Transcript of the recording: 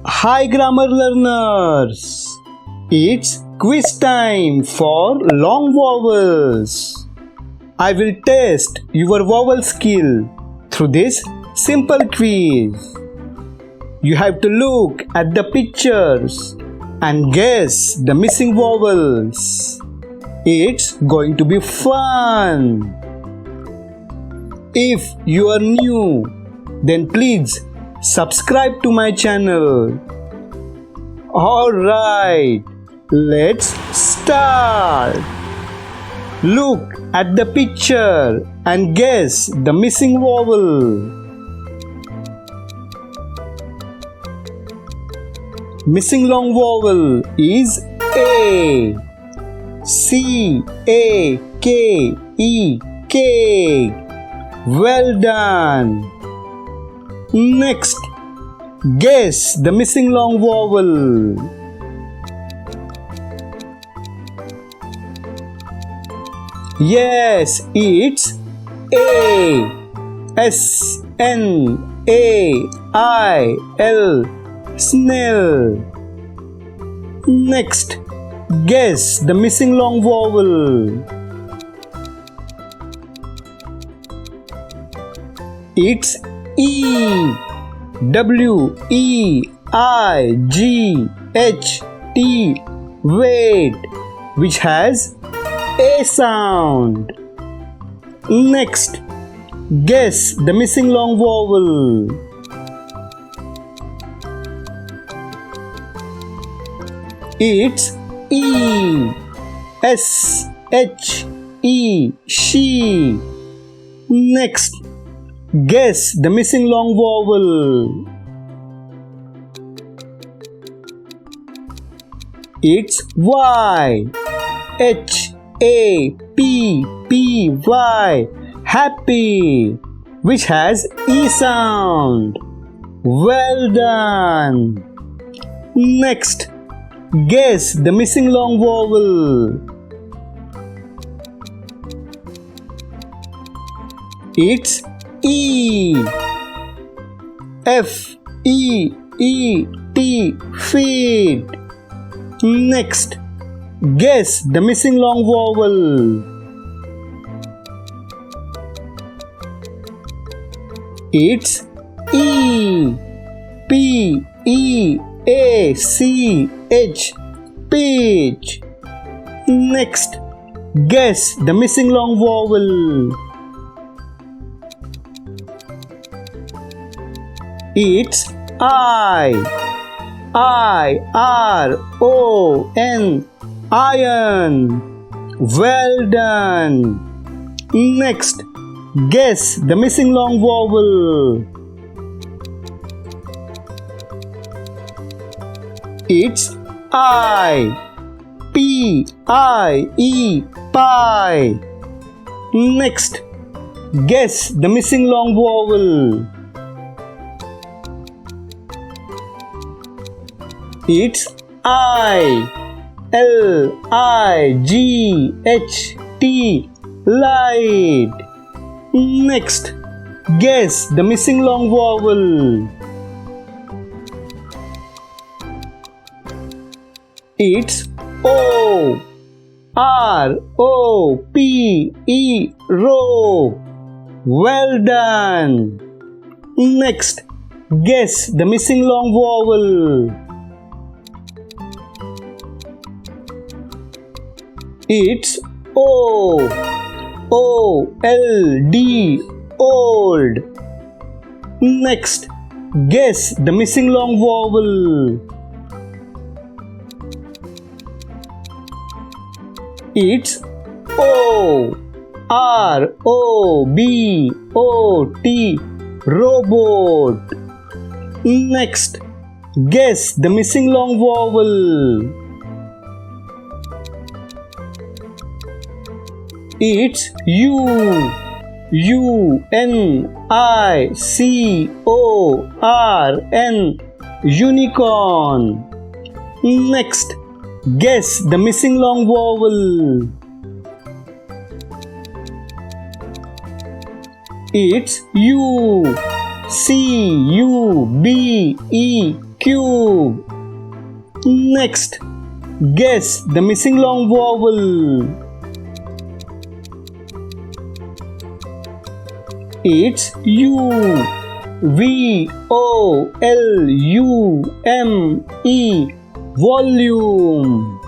Hi grammar learners! It's quiz time for long vowels. I will test your vowel skill through this simple quiz. You have to look at the pictures and guess the missing vowels. It's going to be fun. If you are new, then please subscribe to my channel. Alright, let's start. Look at the picture and guess the missing vowel. Missing long vowel is A. C-A-K-E, cake. Well done. Next, guess the missing long vowel. Yes, it's A. S-N-A-I-L, snail. Next, guess the missing long vowel. It's E. W-E-I-G-H-T, wait, which has A sound. Next, guess the missing long vowel. It's E. S-H-E, she. Next, guess the missing long vowel. It's Y. H-A-P-P-Y, happy, which has E sound. Well done. Next, guess the missing long vowel. It's E. F-E-E-T, feet. Next, guess the missing long vowel. It's E. P-E-A-C-H, peach. Next, guess the missing long vowel. It's I. I-R-O-N, iron. Well done. Next, guess the missing long vowel. It's I. P-I-E, pie. Next, guess the missing long vowel. It's I. L-I-G-H-T, light. Next, guess the missing long vowel. It's O. R-O-P-E, row. Well done. Next, guess the missing long vowel. It's O. O-L-D, old. Next, guess the missing long vowel. It's O. R-O-B-O-T, robot. Next, guess the missing long vowel. It's U. U-N-I-C-O-R-N, unicorn. Next, guess the missing long vowel. It's U. C-U-B-E cube. Next, guess the missing long vowel. It's U. VOLUME. Volume.